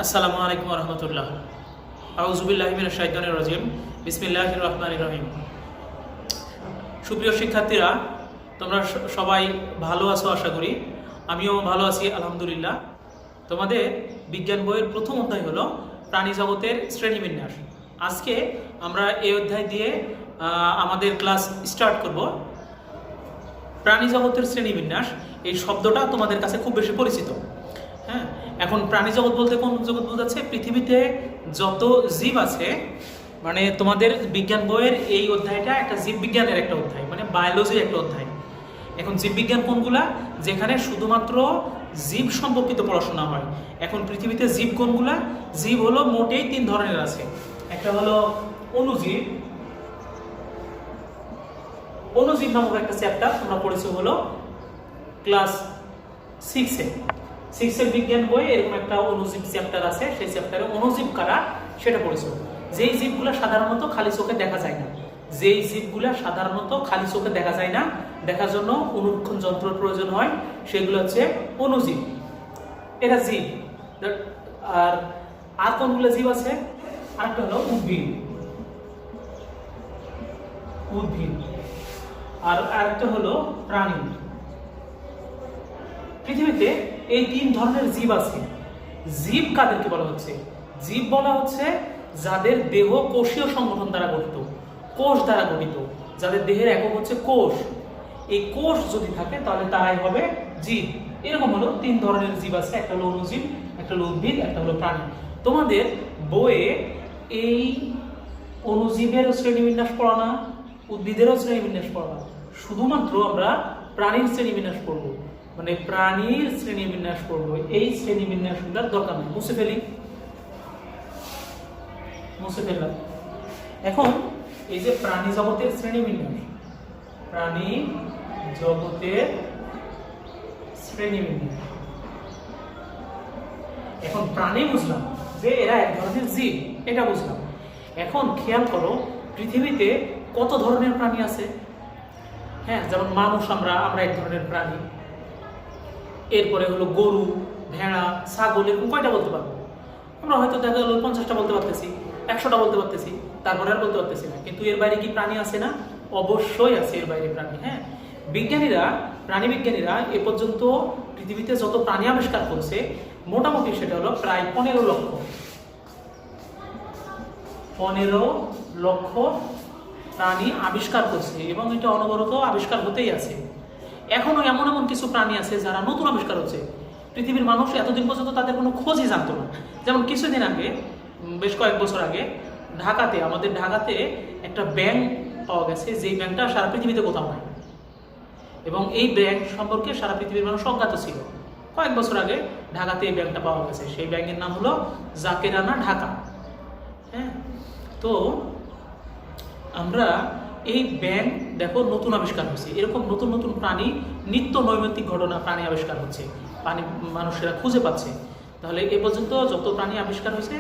আসসালামু আলাইকুম ওয়া রাহমাতুল্লাহ। আউযু বিল্লাহি মিনাশ শাইতানির রাজিম। বিসমিল্লাহির রহমানির রহিম। সুপ্রিয় শিক্ষার্থীরা, তোমরা সবাই ভালো আছো আশা করি। আমিও ভালো আছি আলহামদুলিল্লাহ। তোমাদের বিজ্ঞান বইয়ের প্রথম অধ্যায় হলো প্রাণী জগতের শ্রেণীবিন্যাস। আজকে আমরা এই অধ্যায় দিয়ে আমাদের ক্লাস স্টার্ট করব। প্রাণী জগতের শ্রেণীবিন্যাস এই শব্দটা তোমাদের কাছে খুব বেশি পরিচিত। হ্যাঁ, এখন প্রাণী জগৎ বলতে কোন জগৎ বোঝাচ্ছে? পৃথিবীতে যত জীব আছে, মানে তোমাদের বিজ্ঞান বইয়ের এই অধ্যায়টা একটা জীববিজ্ঞানের একটা অধ্যায়, মানে বায়োলজির একটা অধ্যায়। এখন জীববিজ্ঞান কোনগুলা? যেখানে শুধুমাত্র জীব সম্পর্কিত পড়াশোনা হয়। এখন পৃথিবীতে জীব কোনগুলা? জীব হলো মোটেই 3 ধরনের আছে। একটা হলো অণুজীব। অণুজীব নামক একটা চ্যাপ্টার তোমরা পড়েছো হলো ক্লাস 6 এর বিজ্ঞান বই। এরকম একটা অণুজীব চ্যাপ্টার আছে, সেই চ্যাপ্টারে অণুজীব কারা সেটা পড়েছো। যেই জীবগুলা সাধারণত খালি চোখে দেখা যায় না, যেই জীবগুলা সাধারণত খালি চোখে দেখা যায় না, দেখার জন্য অনুরক্ষণ যন্ত্রের প্রয়োজন হয়, সেগুলো হচ্ছে অণুজীব। এরা জীব। আর কোনগুলো জীব আছে? আরেকটা হলো উদ্ভিদ। আর আরেকটা হলো প্রাণী। পৃথিবীতে এই 3 ধরনের জীব আছে। জীব কাদেরকে বলা হচ্ছে? জীব বলা হচ্ছে যাদের দেহ কোষীয় সংগঠন দ্বারা গঠিত, কোষ দ্বারা গঠিত, যাদের দেহের একক হচ্ছে কোষ। এই কোষ যদি থাকে তাহলে তারাই হবে জীব। এরকম হলো 3 ধরনের জীব আছে। একটা হলো অণুজীব, একটা হলো উদ্ভিদ, একটা হলো প্রাণী। তোমাদের বইয়ে এই অণুজীবেরও শ্রেণীবিন্যাস পড়া না, উদ্ভিদেরও শ্রেণীবিন্যাস পড়া না, শুধুমাত্র আমরা প্রাণীর শ্রেণীবিন্যাস পড়বো, মানে প্রাণীর শ্রেণীবিন্যাস পড়বো। এই শ্রেণীবিন্যাসগুলোর দরকার নেই, মুছে ফেললাম। এখন এই যে প্রাণী জগতের শ্রেণীবিন্যাস, প্রাণী জগতের শ্রেণীবিন্যাস, এখন প্রাণী বুঝলাম যে এরা এক ধরনের জীব, এটা বুঝলাম। এখন খেয়াল করো পৃথিবীতে কত ধরনের প্রাণী আছে। হ্যাঁ, যেমন মানুষ, আমরা এক ধরনের প্রাণী। এরপরে হলো গরু, ভেড়া, ছাগল, এরকম কয়টা বলতে পারবো? আমরা হয়তো দেখা গেল 50টা বলতে পারতেছি, 100টা বলতে পারতেছি, তারপরে আর বলতে পারতেছি না। কিন্তু এর বাইরে কি প্রাণী আছে না? অবশ্যই আছে এর বাইরে প্রাণী। হ্যাঁ, প্রাণী বিজ্ঞানীরা এ পর্যন্ত পৃথিবীতে যত প্রাণী আবিষ্কার করছে মোটামুটি সেটা হলো প্রায় 15 লক্ষ প্রাণী আবিষ্কার করছে, এবং এটা অনবরত আবিষ্কার হতেই আছে। এখনো এমন কিছু প্রাণী আছে যারা নতুন আবিষ্কার হচ্ছে। পৃথিবীর মানুষ এতদিন পর্যন্ত তাদের কোনো খোঁজই জানতো না। যেমন কিছুদিন আগে, বেশ কয়েক বছর আগে আমাদের ঢাকাতে একটা ব্যাঙ পাওয়া গেছে, যেই ব্যাঙটা সারা পৃথিবীতে কোথাও নাই, এবং এই ব্যাঙ সম্পর্কে সারা পৃথিবীর মানুষ অজ্ঞাত ছিল। কয়েক বছর আগে ঢাকাতে এই ব্যাঙটা পাওয়া গেছে। সেই ব্যাঙের নাম হলো জাকেরানা ঢাকা। হ্যাঁ, তো আমরা এই ব্যাঙ দেখো নতুন আবিষ্কার হচ্ছে। এরকম নতুন প্রাণী, নিত্য নৈমিত্তিক ঘটনা, প্রাণী আবিষ্কার হচ্ছে, প্রাণী মানুষেরা খুঁজে পাচ্ছে। তাহলে এ পর্যন্ত যত প্রাণী আবিষ্কার হয়েছে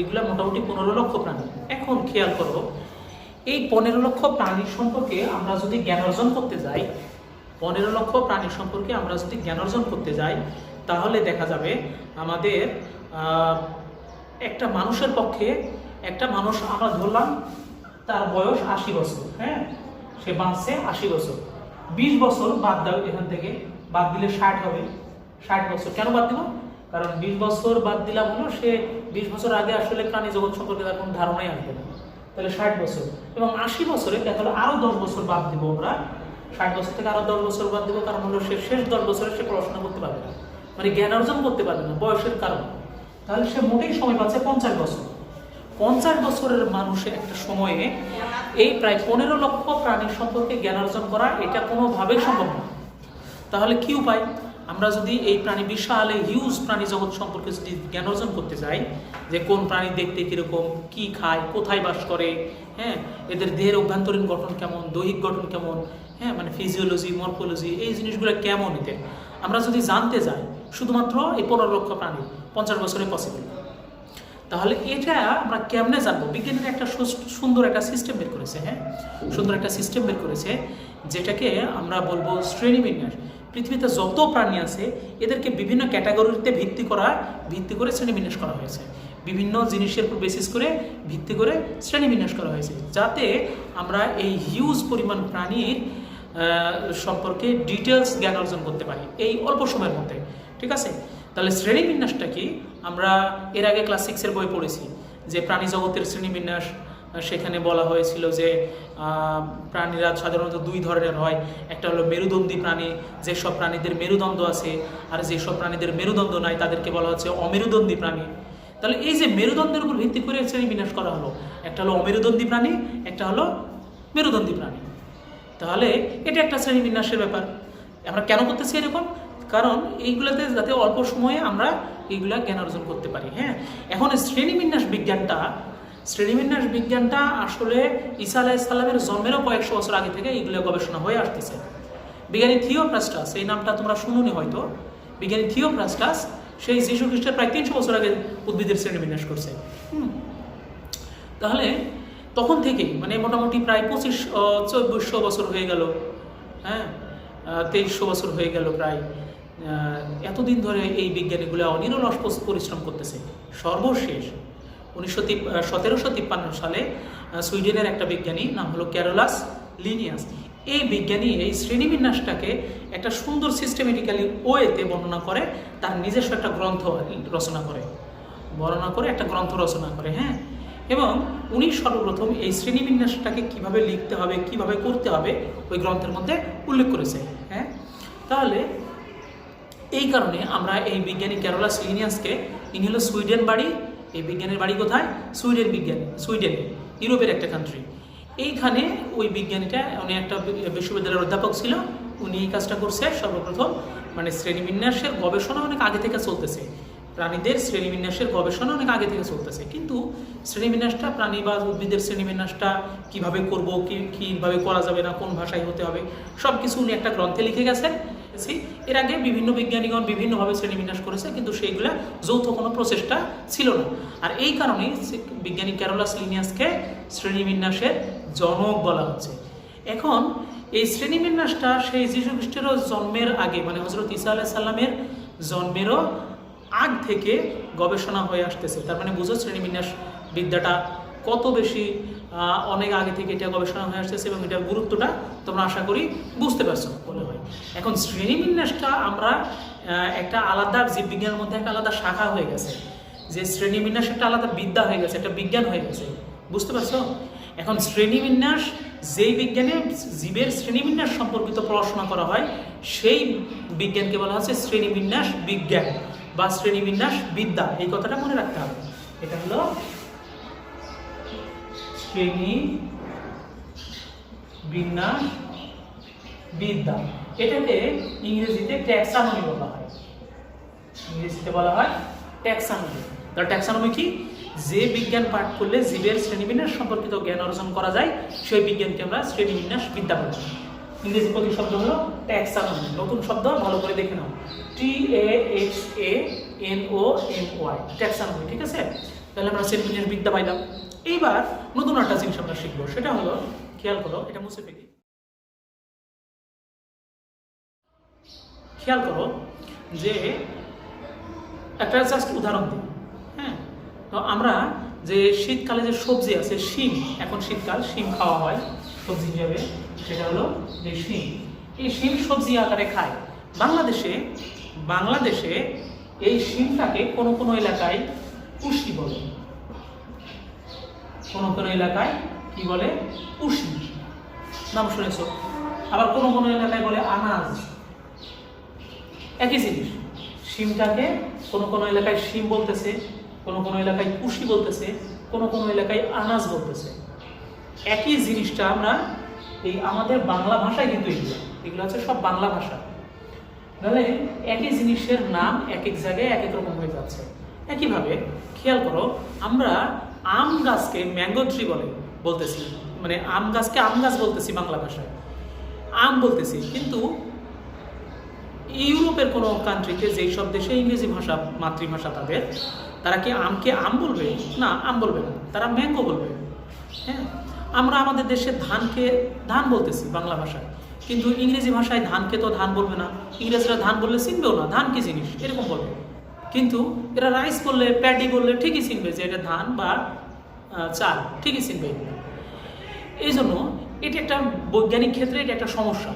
এগুলা মোটামুটি 15 লক্ষ প্রাণী। এখন খেয়াল করো, এই 15 লক্ষ প্রাণীর সম্পর্কে আমরা যদি জ্ঞান অর্জন করতে যাই, 15 লক্ষ প্রাণীর সম্পর্কে আমরা যদি জ্ঞান অর্জন করতে যাই, তাহলে দেখা যাবে আমাদের একটা মানুষের পক্ষে, একটা মানুষ আমরা ধরলাম তার বয়স 80 বছর। হ্যাঁ, সে বাঁচছে 80 বছর। 20 বছর বাদ দাও, এখান থেকে বাদ দিলে 60 হবে। 60 বছর কেন বাদ দিব? কারণ 20 বছর বাদ দিলাম হলো সে 20 বছর আগে আসলে প্রাণী জগৎ সম্পর্কে তার কোনো ধারণাই আসবে না। তাহলে 60 বছর, এবং 80 বছরে দেখা হলো আরো 10 বছর বাদ দিব আমরা। 60 বছর থেকে আরো 10 বছর বাদ দিব, কারণ হলো সে শেষ 10 বছরে সে পড়াশোনা করতে পারবে না, মানে জ্ঞান অর্জন করতে পারবে না বয়সের কারণে। তাহলে সে মোটেই সময় পাচ্ছে 50 বছর। 50 বছরের মানুষের একটা সময়ে এই প্রায় 15 লক্ষ প্রাণীর সম্পর্কে জ্ঞান অর্জন করা, এটা কোনোভাবেই সম্ভব না। তাহলে কি উপায়? আমরা যদি এই প্রাণী বিশাল হিউজ প্রাণী জগৎ সম্পর্কে যদি জ্ঞান অর্জন করতে যাই, যে কোন প্রাণী দেখতে কীরকম, কি খায়, কোথায় বাস করে, হ্যাঁ, এদের দেহের অভ্যন্তরীণ গঠন কেমন, দৈহিক গঠন কেমন, হ্যাঁ, মানে ফিজিওলজি, মরফোলজি, এই জিনিসগুলো কেমন এদের আমরা যদি জানতে যাই, শুধুমাত্র এই 15 লক্ষ প্রাণী 50 বছরে পসিবল। তাহলে এটা আমরা কেমনে জানবো? বিজ্ঞানীরা একটা সুন্দর একটা সিস্টেম বের করেছে, হ্যাঁ, সুন্দর একটা সিস্টেম বের করেছে, যেটাকে আমরা বলবো শ্রেণীবিন্যাস। পৃথিবীতে যত প্রাণী আছে এদেরকে বিভিন্ন ক্যাটাগরিতে ভিত্তি করে শ্রেণীবিন্যাস করা হয়েছে, বিভিন্ন জিনিসের উপর বেসিস করে ভিত্তি করে শ্রেণীবিন্যাস করা হয়েছে, যাতে আমরা এই হিউজ পরিমাণ প্রাণীর সম্পর্কে ডিটেলস জ্ঞান অর্জন করতে পারি এই অল্প সময়ের মধ্যে। ঠিক আছে, তাহলে শ্রেণীবিন্যাসটা কি? আমরা এর আগে ক্লাস 6-এর বই পড়েছি যে প্রাণী জগতের শ্রেণীবিন্যাস। সেখানে বলা হয়েছিল যে প্রাণীরা সাধারণত 2 ধরনের হয়। একটা হলো মেরুদণ্ডী প্রাণী, যেসব প্রাণীদের মেরুদণ্ড আছে, আর যেসব প্রাণীদের মেরুদণ্ড নাই তাদেরকে বলা হচ্ছে অমেরুদণ্ডী প্রাণী। তাহলে এই যে মেরুদণ্ডের উপর ভিত্তি করে শ্রেণীবিন্যাস করা হলো, একটা হলো অমেরুদণ্ডী প্রাণী, একটা হলো মেরুদণ্ডী প্রাণী। তাহলে এটা একটা শ্রেণীবিন্যাসের ব্যাপার। আমরা কেন করতেছি এরকম? কারণ এইগুলোতে যাতে অল্প সময়ে আমরা এইগুলা জ্ঞান অর্জন করতে পারি। হ্যাঁ, এখন শ্রেণীবিন্যাস বিজ্ঞানটা আসলে ঈসা আলাইহিস সালামের জন্মেরও কয়েকশো বছর আগে থেকে এইগুলো গবেষণা হয়ে আসতেছে। বিজ্ঞানী থিওফ্রাস্টাস, এই নামটা তোমরা শুনুনি হয়তো। বিজ্ঞানী থিওফ্রাস্টাস সেই যীশু খ্রিস্টের প্রায় 300 বছর আগে উদ্ভিদের শ্রেণীবিন্যাস করছে। তাহলে তখন থেকেই মানে মোটামুটি প্রায় 2400 বছর হয়ে গেল, হ্যাঁ, 2300 বছর হয়ে গেল প্রায়। এতদিন ধরে এই বিজ্ঞানীগুলো অনিরলস পরিশ্রম করতেছে। সর্বশেষ 1753 সালে সুইডেনের একটা বিজ্ঞানী, নাম হলো ক্যারোলাস লিনিয়াস, এই বিজ্ঞানী এই শ্রেণীবিন্যাসটাকে একটা সুন্দর সিস্টেমেটিক্যালি ওয়েতে বর্ণনা করে, তার নিজস্ব একটা গ্রন্থ রচনা করে, হ্যাঁ। এবং উনি সর্বপ্রথম এই শ্রেণীবিন্যাসটাকে কিভাবে লিখতে হবে, কিভাবে করতে হবে ওই গ্রন্থের মধ্যে উল্লেখ করেছে, হ্যাঁ। তাহলে এই কারণে আমরা এই বিজ্ঞানী ক্যারোলাস লিনিয়াসকে, ইনি হলো সুইডেন বাড়ি, এই বিজ্ঞানের বাড়ি কোথায়? সুইডেন, ইউরোপের একটা কান্ট্রি। এইখানে ওই বিজ্ঞানীটা, উনি একটা বিশ্ববিদ্যালয়ের অধ্যাপক ছিল, উনি এই কাজটা করছে সর্বপ্রথম। মানে শ্রেণীবিন্যাসের গবেষণা অনেক আগে থেকে চলতেছে, প্রাণীদের শ্রেণীবিন্যাসের গবেষণা অনেক আগে থেকে চলতেছে, কিন্তু শ্রেণীবিন্যাসটা, প্রাণী বা উদ্ভিদের শ্রেণীবিন্যাসটা কীভাবে করব, কীভাবে করা যাবে না, কোন ভাষায় হতে হবে, সব কিছু উনি একটা গ্রন্থে লিখে গেছেন। এর আগে বিভিন্ন বিজ্ঞানীগণ বিভিন্নভাবে শ্রেণীবিন্যাস করেছে, কিন্তু সেইগুলা যৌথ কোনো প্রচেষ্টা ছিল না। আর এই কারণেই বিজ্ঞানী ক্যারোলাস লিনিয়াসকে শ্রেণীবিন্যাসের জনক বলা হচ্ছে। এখন এই শ্রেণীবিন্যাসটা সেই যীশু খ্রিস্টেরও জন্মের আগে, মানে হযরত ঈসা আলাইহিস সালামের জন্মেরও আগ থেকে গবেষণা হয়ে আসতেছে। তার মানে বুঝো শ্রেণীবিন্যাস বিদ্যাটা কত বেশি অনেক আগে থেকে এটা গবেষণা হয়ে আসতেছে, এবং এটার গুরুত্বটা তোমরা আশা করি বুঝতে পারছো বলে হয়। এখন শ্রেণীবিন্যাসটা আমরা একটা আলাদা জীববিজ্ঞানের মধ্যে একটা আলাদা শাখা হয়ে গেছে, যে শ্রেণীবিন্যাস একটা আলাদা বিদ্যা হয়ে গেছে, একটা বিজ্ঞান হয়ে গেছে, বুঝতে পারছো? এখন শ্রেণীবিন্যাস, যেই বিজ্ঞানে জীবের শ্রেণীবিন্যাস সম্পর্কিত পড়াশোনা করা হয়, সেই বিজ্ঞানকে বলা হচ্ছে শ্রেণীবিন্যাস বিজ্ঞান বা শ্রেণীবিন্যাস বিদ্যা। এই কথাটা মনে রাখতে হবে। এটা হলো শ্রেণীবিন্যাস বিদ্যা। এটাকে ইংরেজিতে ট্যাক্সানমি বলা হয়। তার ট্যাক্সানমি কি? যে বিজ্ঞান পাঠ করলে জীবের শ্রেণীবিন্যাস সম্পর্কিত জ্ঞান অর্জন করা যায়, সেই বিজ্ঞানকে আমরা শ্রেণীবিন্যাস বিদ্যা বলি। ইংরেজি প্রতি শব্দ হলো ট্যাক্সানমি। নতুন শব্দ ভালো করে দেখে নাও, TAXANOMY, ট্যাক্সানমি। ঠিক আছে, তাহলে আমরা শ্রেণীবিন্যাস বিদ্যা পাইলাম। এইবার নতুন একটা জিনিস আমরা শিখবো, সেটা হলো, খেয়াল করো, এটা মুছে ফেলি, খেয়াল করো যে একটা জাস্ট উদাহরণ দিই, হ্যাঁ। তো আমরা যে শীতকালে যে সবজি আছে, শিম, এখন শীতকাল, শিম খাওয়া হয় সবজি হিসাবে, সেটা হলো যে শিম। এই শিম সবজি আকারে খায়। বাংলাদেশে এই শিমটাকে কোনো কোনো এলাকায় পুষ্টি বলে, কোনো কোনো এলাকায় কি বলে? পুষ্টি, নাম শুনেছো। আবার কোনো কোনো এলাকায় বলে আনাজ। একই জিনিস, শিমটাকে কোনো কোনো এলাকায় শিম বলতেছে, কোনো কোনো এলাকায় পুষ্টি বলতেছে, কোনো কোনো এলাকায় আনাজ বলতেছে। একই জিনিসটা আমরা এই আমাদের বাংলা ভাষায়, কিন্তু এগুলো হচ্ছে সব বাংলা ভাষা। তাহলে একই জিনিসের নাম এক এক জায়গায় এক এক রকম হয়ে যাচ্ছে। একইভাবে খেয়াল করো, আমরা আম গাছকে ম্যাঙ্গো ট্রি বলতেছি, মানে আম গাছকে আম গাছ বলতেছি বাংলা ভাষায়, আম বলতেছি, কিন্তু ইউরোপের কোনো কান্ট্রিতে যেই সব দেশে ইংরেজি ভাষা মাতৃভাষা তাদের, তারা কি আমকে আম বলবে? না, আম বলবে না, তারা ম্যাঙ্গো বলবে। হ্যাঁ, আমরা আমাদের দেশে ধানকে ধান বলতেছি বাংলা ভাষায়, কিন্তু ইংরেজি ভাষায় ধানকে তো ধান বলবে না, ইংরেজরা ধান বললে চিনবেও না ধান কি জিনিস, এরকম বলবে। কিন্তু এরা রাইস বললে, প্যাডি বললে ঠিকই চিনবে যে এটা ধান বা চাল, ঠিকই চিনবে। এই জন্য এটা একটা বৈজ্ঞানিক ক্ষেত্রে এটা একটা সমস্যা।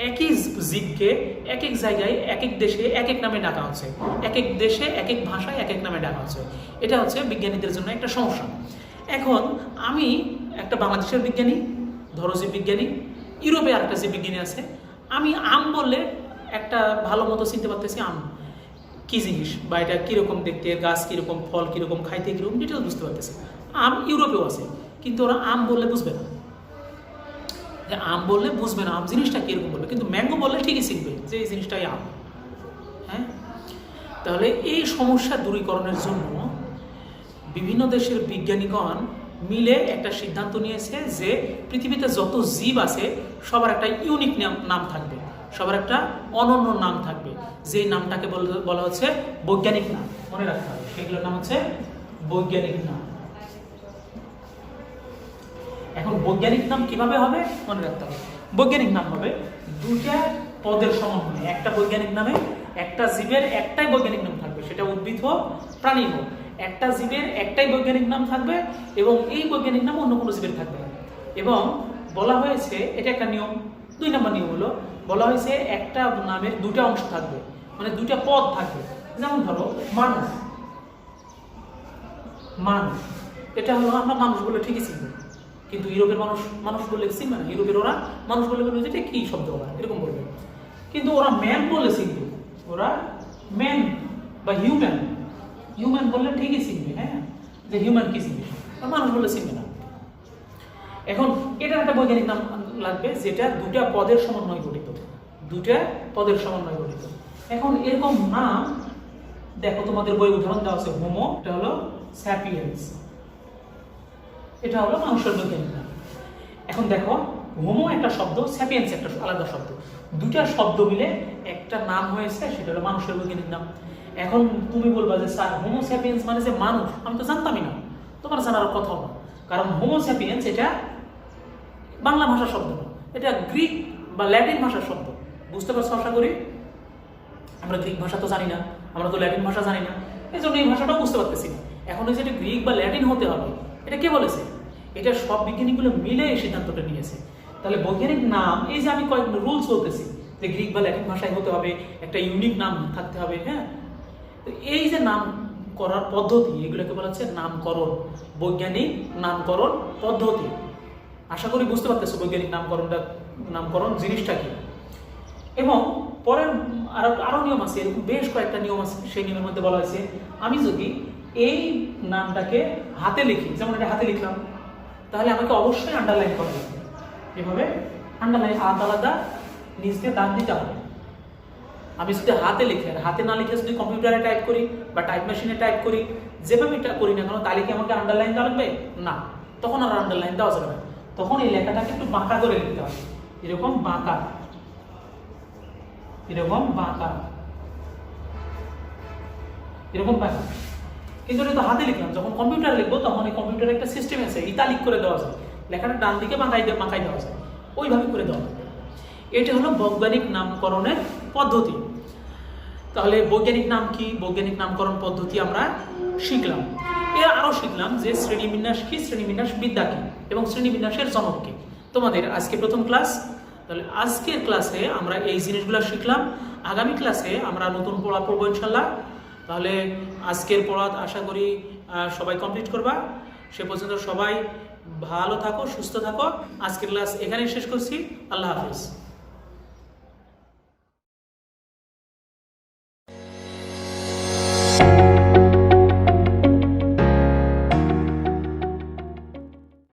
একই জীবকে এক এক জায়গায় এক এক দেশে এক এক নামে ডাকা হচ্ছে, এক এক দেশে এক এক ভাষায় এক এক নামে ডাকা হচ্ছে। এটা হচ্ছে বিজ্ঞানীদের জন্য একটা সমস্যা। এখন আমি একটা বাংলাদেশের বিজ্ঞানী, ধরো জীব বিজ্ঞানী, ইউরোপে আরেকটা জীব বিজ্ঞানী আছে, আমি আম বললে একটা ভালো মতো চিনতে পারতেছি আম কি জিনিস, বা এটা কীরকম দেখতে, গাছ কীরকম, ফল কীরকম, খাইতে কীরকম, ডিটেলস বুঝতে পারতেছি। আম ইউরোপেও আছে, কিন্তু ওরা আম বললে বুঝবে না, আম বললে বুঝবে না আম জিনিসটা কীরকম বলবে, কিন্তু ম্যাঙ্গো বললে ঠিকই চিনবে যে এই জিনিসটাই আম। হ্যাঁ, তাহলে এই সমস্যা দূরীকরণের জন্য বিভিন্ন দেশের বিজ্ঞানীগণ মিলে একটা সিদ্ধান্ত নিয়েছে যে পৃথিবীতে যত জীব আছে সবার একটা ইউনিক নাম থাকবে, সবার একটা অনন্য নাম থাকবে, যেই নামটাকে বলা হচ্ছে বৈজ্ঞানিক নাম। মনে রাখতে হবে সেগুলোর নাম হচ্ছে বৈজ্ঞানিক নাম। এখন বৈজ্ঞানিক নাম কিভাবে হবে মনে রাখতে হবে। বৈজ্ঞানিক নাম হবে দুটা পদের সমন্বয়ে। একটা বৈজ্ঞানিক নামে একটা জীবের একটাই বৈজ্ঞানিক নাম থাকবে, সেটা উদ্ভিদ হোক প্রাণী হোক, একটা জীবের একটাই বৈজ্ঞানিক নাম থাকবে এবং এই বৈজ্ঞানিক নাম অন্য কোনো জীবের থাকবে না। এবং বলা হয়েছে, এটা একটা নিয়ম। 2 নম্বর নিয়ম হলো, বলা হয়েছে একটা নামের দুটা অংশ থাকবে, মানে দুটা পদ থাকবে। যেমন ধরো মানুষ, মানুষ এটা হলো আমরা মানুষ বলে ঠিকই চিনব, কিন্তু ইউরোপের মানুষ মানুষ বললে চিনবে না। ইউরোপের ওরা মানুষ বলে বলবে যেটা কি শব্দ, ওরা এরকম বলবে। কিন্তু ওরা ম্যান বলে চিনবে, ওরা ম্যান বা হিউম্যান, হিউম্যান বললে ঠিকই চিনবে। হ্যাঁ, যে হিউম্যান কি চিনবে, মানুষ বলে চিনবে না। এখন এটার একটা বৈজ্ঞানিক নাম লাগবে যেটা দুটা পদের সমন্বয় গঠিত, দুটা পদের সমন্বয় গঠিত। এখন এরকম নাম দেখো, তোমাদের বই উদাহরণ দেওয়া আছে হোমো, এটা হলো স্যাপিয়েন্স, এটা হলো মানুষের বৈজ্ঞানিক নাম। এখন দেখো, হোমো একটা শব্দ, স্যাপিয়েন্স একটা আলাদা শব্দ, দুটা শব্দ মিলে একটা নাম হয়েছে, সেটা হলো মানুষের বৈজ্ঞানিক নাম। এখন তুমি বলবা যে স্যার হোমো স্যাপিয়েন্স মানে যে মানুষ, আমি তো জানতামই না, তোমার জানার কথা না, কারণ হোমো স্যাপিয়েন্স এটা বাংলা ভাষার শব্দ না, এটা গ্রিক বা ল্যাটিন ভাষার শব্দ। বুঝতে পারছো আশা করি? আমরা গ্রিক ভাষা তো জানি না, আমরা তো ল্যাটিন ভাষা জানি না, এই জন্য এই ভাষাটাও বুঝতে পারতেছি না। এখন এই যে এটা গ্রিক বা ল্যাটিন হতে হবে, এটা কে বলেছে? এটা সব বিজ্ঞানীগুলো মিলে এই সিদ্ধান্তটা নিয়েছে। তাহলে বৈজ্ঞানিক নাম, এই যে আমি কয়েকটা রুলস বলতেছি যে গ্রিক বা ল্যাটিন ভাষায় হতে হবে, একটা ইউনিক নাম থাকতে হবে। হ্যাঁ, এই যে নাম করার পদ্ধতি, এগুলোকে বলা হচ্ছে নামকরণ, বৈজ্ঞানিক নামকরণ পদ্ধতি। আশা করি বুঝতে পারতেছো বৈজ্ঞানিক নামকরণ জিনিসটা কি। এবং পরের আরো নিয়ম আছে, এরকম বেশ কয়েকটা নিয়ম আছে। সেই নিয়মের মধ্যে বলা হয়েছে আমি যদি এই নামটাকে হাতে লিখি, যেমন এটা হাতে লিখলাম, তাহলে আমাকে অবশ্যই আন্ডারলাইন করা লাগবে। এভাবে আন্ডারলাইন আলাদা আলাদা নিচ দিয়ে দাগ দিতে হবে। আমি যদি হাতে লিখি, আর হাতে না লিখে যদি কম্পিউটারে টাইপ করি বা টাইপ মেশিনে টাইপ করি, যেভাবে এটা করি না কেন, তাহলে কি আমাকে আন্ডারলাইন দেওয়া লাগবে? না, তখন আর আন্ডারলাইন দেওয়া যাবে না। তখন এই লেখাটাকে একটু বাঁকা করে লিখতে হবে, এরকম বাঁকা, এরকম বাঁকা, এরকম বাঁকা। কিন্তু এটা তো হাতে লিখলাম, যখন কম্পিউটারে লিখবো তখন এই কম্পিউটারে একটা সিস্টেম আছে, ইতালিক করে দেওয়া যায়, লেখাটা ডান দিকে বাঁকাই দেওয়া যায়, ওইভাবে করে দেওয়া যাবে। এটা হলো বৈজ্ঞানিক নামকরণের পদ্ধতি। তাহলে বৈজ্ঞানিক নাম কি, বৈজ্ঞানিক নামকরণ পদ্ধতি আমরা শিখলাম। এর আরও শিখলাম যে শ্রেণীবিন্যাস কি, শ্রেণীবিন্যাস বিদ্যা কি, এবং শ্রেণীবিন্যাসের জনক কি। তোমাদের আজকে প্রথম ক্লাস। তাহলে আজকের ক্লাসে আমরা এই জিনিসগুলো শিখলাম। আগামী ক্লাসে আমরা নতুন পড়া পড়বো ইনশাল্লাহ। তাহলে আজকের পড়া আশা করি সবাই কমপ্লিট করবা। সে পর্যন্ত সবাই ভালো থাকো, সুস্থ থাকো। আজকের ক্লাস এখানেই শেষ করছি। আল্লাহ হাফিজ।